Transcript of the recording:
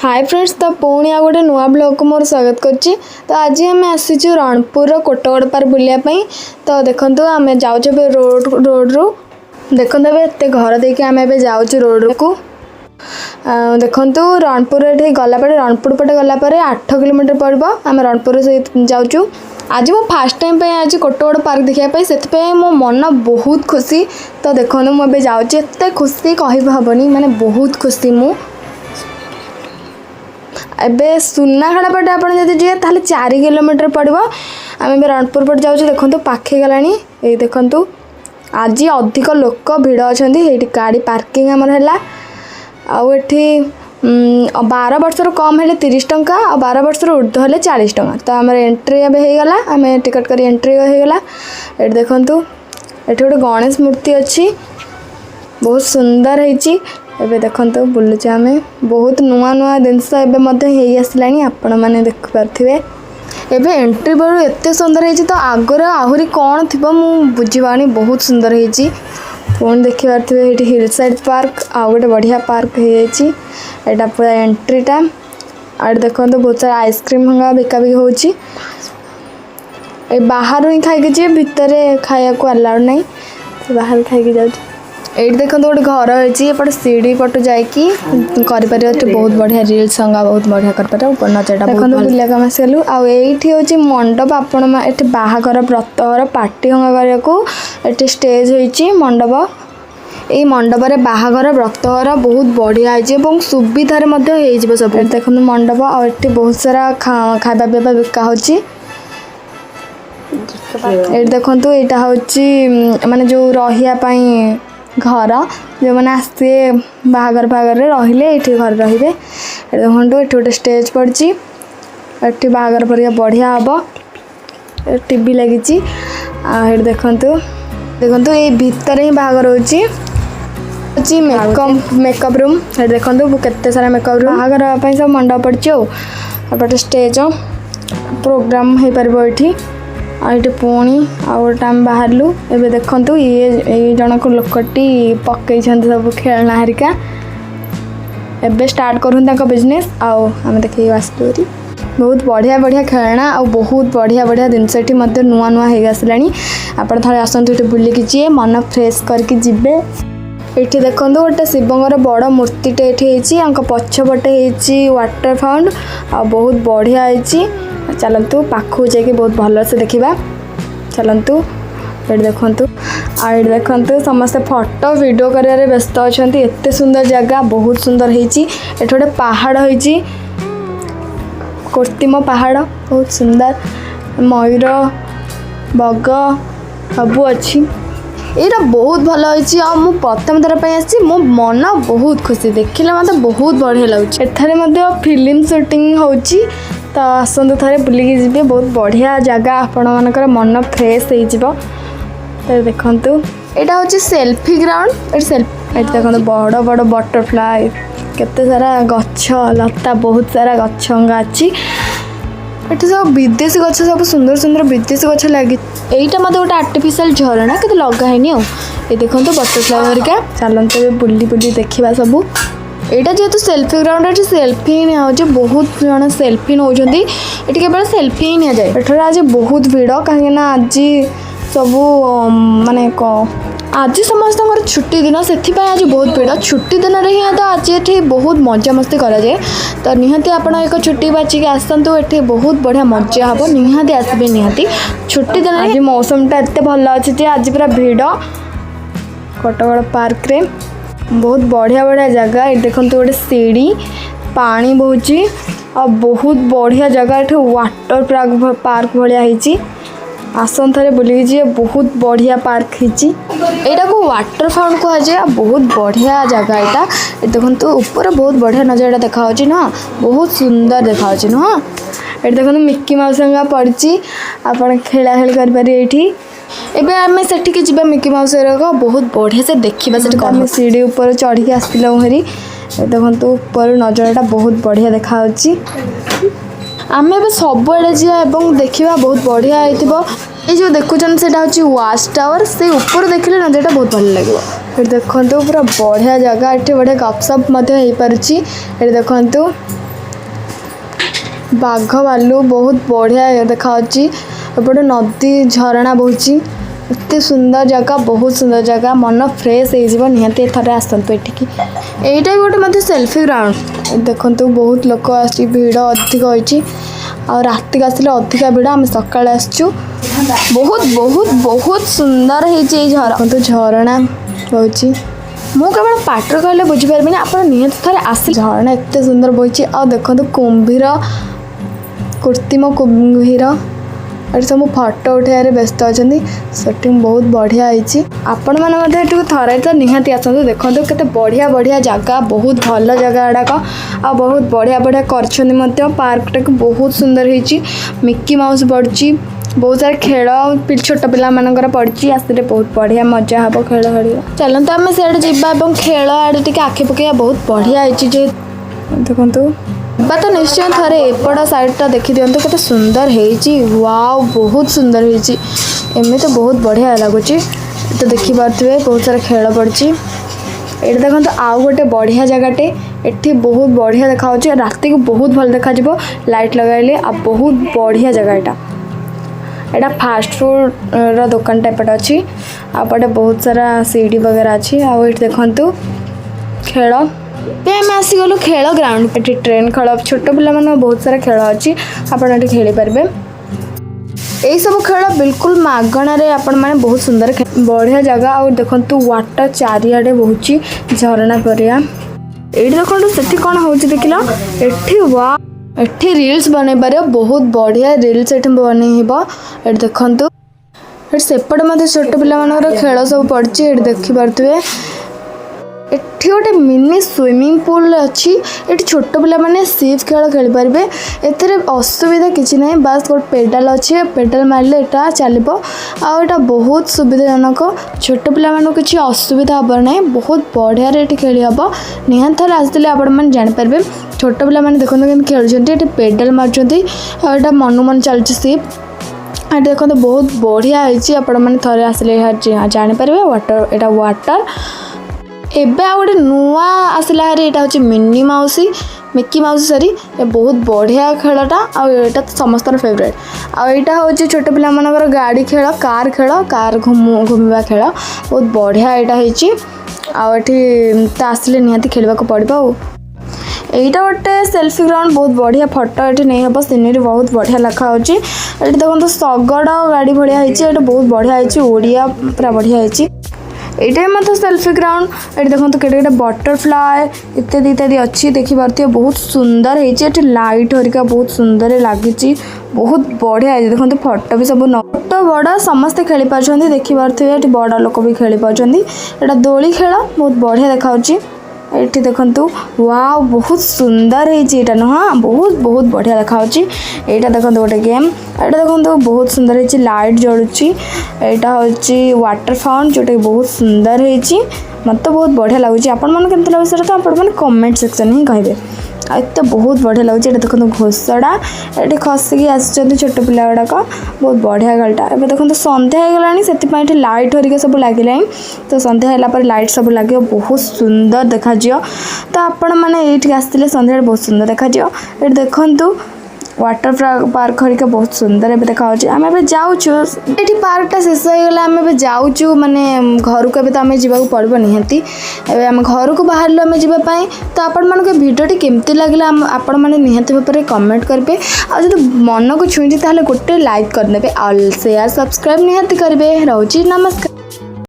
Hi friends, तो पुणी आ गोटे नुआ ब्लॉग को मोर स्वागत करछि। तो आज आम आसीचु रणपुर कोटगड़ पार बुलायापी। तो देखो आम जाऊँ रोड रू देखो एत घर देके आम जाऊँ रोड को। देखु रणपुर ये गलापर रणपुर पटे गलापर 8 किलोमीटर पड़ो। आम रणपुर से जाऊँ। आज मो फास्ट टाइम पे आज कोटगड़ पार्क देखापी से मो मन बहुत खुशी। तो देखो मुझे जाऊँ एत खुशी कहबनी माने बहुत खुशी मु एबे सुनाखेड़ा पटे आप जी ताले 4 किलोमीटर पड़ो। आम रणपुर पटे जाऊँ। देखो पाखे गलानी ये देखु आज अधिक लोक भिड़ अच्छा गाड़ी पार्किंग आमर है आठी 12 वर्षर कम है 30 टंका और 12 वर्षर ऊर्ध्व है 40 टंका। तो आम एंट्री होगा आम टिकट कर एंट्री होगा। ये देखु ये गोटे गणेश मूर्ति अच्छी बहुत सुंदर है। एबे देखो बुलुचे आम बहुत नुआ नुआ जिनस आसला आपण मैंने देखिपे। एबे एंट्री बेलू एत सुंदर है तो आगर आहरी कौन थी बुझीपानी बहुत सुंदर है। पुणी देखिपे ये हिल साइड पार्क आ गए बढ़िया पार्क है पूरा एंट्रीटा। आड़ देखो बहुत सारा आइसक्रीम हंगा बिकाबिक हो बाहर ही खाई जी भितर खाया को अलाउड नहीं तो बाहर खाई जाऊँ। ये देखो गोटे घर होपटे सीढ़ी पटू जाकि बहुत बढ़िया रिल्स हंगा बहुत बढ़िया कर ऊपर नजरटा देखो बुला कम आसलु आठी हूँ मंडप। आपण ये बाहागर व्रतघर पार्टी हंगा करने स्टेज होती मंडप। यही मंडप में बाहागर व्रतघर बहुत बढ़िया है सुविधार सब। देखो मंडप आठ बहुत सारा खावा पीवा बिका हो। देखो यहाँ हूँ माने जो रही घर जो मैंने आसते बाहागर बाहागर रे ये घर रे। देखो ये गोटे स्टेज पड़ी ये बाहागर पर बढ़िया हम टीवी लगी। देखो देखो ये भितर ही बाहागर होची मेकअप रूम। ये देखो केते सारा मेकअप रूम बाहागर सब मंडप पड़े स्टेज प्रोग्राम हो पार ये आठ पुणी आम बाहरलु। एबे देखु ये जनक लोकटी पकई सब खेलना हरिका एबे स्टार्ट करूँ बिजनेस आम देखिए आसलु। बहुत बढ़िया बढ़िया खेलना और बहुत बढ़िया बढ़िया जिनस नुआ नुआ हो आसला। आप आसतु ये बुलिकी जी मन फ्रेश करके जीवे। ये देखो गोटे शिवंर बड़ मूर्तिटे ये पछपटे वाटर फाउंड आ बहुत बढ़िया है। चलतु पाखु जाकि बहुत भल से देखा चलतु। ये देखु ये देखु समस्त फोटो वीडियो कर व्यस्त अच्छा। एत सुंदर जगह बहुत सुंदर होती गोटे पहाड़ होती कृत्रिम पहाड़ बहुत सुंदर मयूर बग सब अच्छी ये बहुत भल हो। प्रथम थर पर आसी मो मन बहुत खुशी देखिले मतलब बहुत बढ़िया लगे। एठारे फिल्म शूटिंग होची तो आसतु थे बुलिकी जी बहुत बढ़िया जगह आपण मानकर मन फ्रेश हो। तो देखु यहाँ हूँ सेल्फी ग्राउंड। ये देखो बड़ बड़ बटरफ्लाई केते सारा गछ लता बहुत सारा गछ हंगा अच्छी। ये सब विदेशी गछ सब सुंदर सुंदर विदेशी गछ लगी। यहीटा मतलब गोटे आर्टिफिशियल झरणा के लगा है ये देखो बटरफ्लाई हरिका। चलते बुली बुली देखा सब। यहाँ जेहेतु सेल्फी ग्राउंड ये सेल्फी ही नि बहुत जन सेल्फी नौ ये केवल सेल्फी ही नि जाए। एठार आज बहुत भिड़ कहीं आज सब माने आज समस्त छुट्टी दिन से आज बहुत भिड़ छुट्टी दिन ही तो आज ये बहुत मजा मस्ती कराए। तो निहाती आपण एक छुट्टी बाचिक आसतु ये बहुत बढ़िया मजा हम निहाती आसबे निहाती छुट्टी दिन। आज मौसमटा एत भल अच्छे आज पूरा भिड़ कोटगड़ पार्क रे बहुत बढ़िया बढ़िया जगह। ये देखो गोटे सीढ़ी पानी बहुची और बहुत बढ़िया जगह ये वाटर पार्क भाई आसन थे बुलिकी जी बहुत बढ़िया पार्क यहाँ को वाटर फाउंड कहुए बहुत बढ़िया जगह यहाँ। ये देखो ऊपर बहुत बढ़िया नजर देखा ना बहुत सुंदर देखा नुह। ये देखो मिकी माउस पड़ी आप खेला खेली करें। एबे आम से जा मिकी माउस बहुत बढ़िया से देखा आम सीढ़ी ऊपर चढ़ी आसला हरी। देखो ऊपर नजरटा बहुत बढ़िया देखा आम ए सबुआड़े जा देखा बहुत बढ़िया ये जो देखुन से हूँ वाच टावर से ऊपर देखने नजरटा बहुत भल लगे। देखो पूरा बढ़िया जगह ये बढ़िया गपसप हो पारे। देखो बाघ भालू बहुत बढ़िया देखाची एपटे नदी झरणा बहुची एते सुंदर जगह बहुत सुंदर जगह मन फ्रेश हो निहाती थरे आसतु एठिकी एटा गोटे मत सेल्फी ग्राउंड देखो बहुत लोक आसी भिड़ अधिक होती आ रात आसिले अधिका भिड़ आम सकाଳେ आसचु बहुत बहुत बहुत सुंदर है झरणा होची मु केवल पाटर कहले बुझीपारे आप निहत थे आस झरणा एत सुंदर बोची आ देखो कुंभीर कृत्रिम कुंभीर ये सब फटो उठाइबार व्यस्त अच्छा सेटिंग बहुत बढ़िया होती आपण मैंने थरे तो निहाती आसतु देखो केते बढ़िया बढ़िया जगह बहुत भल जगह गुड़ाक आ बहुत बढ़िया बढ़िया कर पार्कटा बहुत सुंदर होती मिकी माउस पड़ी बहुत सारा खेल छोट पिला मानकर पड़ी आसते बहुत बढ़िया मजा हम खेल खेल चलते आम सीआड़े जावा खेल आड़े टे आखि पकड़ा बहुत बढ़िया होती देखो बा तो निश्चय थे एपट साइडटा देखी दिंतु केते सुंदर होती वाओ बहुत सुंदर होती एमती तो बहुत बढ़िया लगुच तो देखिपे बहुत सारा खेल पड़ी ये देखो आउ गोटे बढ़िया जगहटे एठी बहुत बढ़िया देखा रात को बहुत भल देखा लाइट लगाइले आ बहुत बढ़िया जगह यहाँ फास्ट फूड रो दुकान टाइप अच्छी आपटे बहुत सारा सीढ़ी वगैरह अच्छी आउ देखु खेल आम आसीगलु खेल ग्राउंड पे ट्रेन खेल छोट पिला बहुत सारा खेल अच्छी आपड़ खेल पारे यही सब खेल बिल्कुल मागणारे आपण मैंने बहुत सुंदर बढ़िया जगह आ देखु वाटर चारिआडे बहुची झरणा परिया ये देखो से कौन हो देखिल एठी वा एठी रील्स बन पारे बहुत बढ़िया रील्स ये बनईब ये देखु सेपटे मत छोट पिला खेल सब पड़ी ये देखिपे एठी गोटे मिनी स्विमिंग पूल अच्छी ये छोट पिला माने सिप खेल खेल पारे एथिरे असुविधा किसी ना बास गोटे पेडाल अच्छे पेडाल मारे यहाँ चलो आटा बहुत सुविधाजनक छोट पिला किसी असुविधा हे ना बहुत बढ़िया ये खेल हम निहाती थे आसते आपण मैंने जापर छोट पिला देखते खेलुँच पेडाल मार्च मनु मन चलती सिप ये देखो बहुत बढ़िया होती आपण मैंने थे आसिले जापर वाटर यहाँ वाटर एबे आ गोटे नुआ आसला हारी यहाँ हूँ मिनी माउसी मिकी माउसी सॉरी ये बहुत बढ़िया खेलटा आटा तो समस्त फेवरेट आईटा हूँ छोट पिला मानकर गाड़ी खेल कार घूमवा खेल बहुत बढ़िया यहाँ होती आठी तो आसिले निहाती खेलवा पड़ो यहीटा गोटे सेल्फी ग्राउंड बहुत बढ़िया फोटो ये नहीं हम सीनरी बहुत बढ़िया लखाऊँ ये देखो शगड़ गाड़ी भाया होती बहुत बढ़िया होती ओडिया पूरा बढ़िया होती ये मत सेल्फी ग्राउंड ये देखो केटे बटरफ्लाए इत्यादि इत्यादि अच्छी देखिपे बहुत सुंदर होती लाइट हरिका बहुत सुंदर लगी बहुत बढ़िया है देखो फोटो भी सब छोट बड़ समस्ते खेली पार्टी देखिपे बड़ लोक भी खेली पार्टी यहाँ दोली खेल बहुत बढ़िया देखा ये देखु वाओ बहुत सुंदर है नुह बहुत बहुत बढ़िया देखा यहाँ देखो गोटे गेम यहाँ देखो बहुत सुंदर है लाइट जलुची यहाँ हूँ वाटर फाउंट जोटा बहुत सुंदर है मत बहुत बढ़िया लगुच आपके लगे तो आपने कमेंट सेक्शन ही कहे एत बहुत बढ़िया लगे ये देखो घोषड़ा ये खसिकी आसुँच छोट पिला गुड़ाक बहुत बढ़िया गलटा ए देखो सन्ध्या हो गलानी से लाइट हरिका सब लगे तो सन्ध्या है लाइट सब लगे बहुत सुंदर देखा तो आपण मैंने ये आसते सन्ध्या बहुत सुंदर देखा ये देखु वाटर पार्क हरिका बहुत सुंदर ए देखा आम ए जाऊँ ये पार्कटा शेष हो गला आम ए जाऊँ माने घर को तो आम जावाक पड़ो निहाती आम घर को बाहर आम जावाई तो आपण मान भिडियोटी केमती लगे आपण मैंने निहाती भाव में कमेंट करेंगे आदि मन को छुई गोटे लाइक करदे शेयर सब्सक्राइब निहाती करेंगे रोची नमस्कार।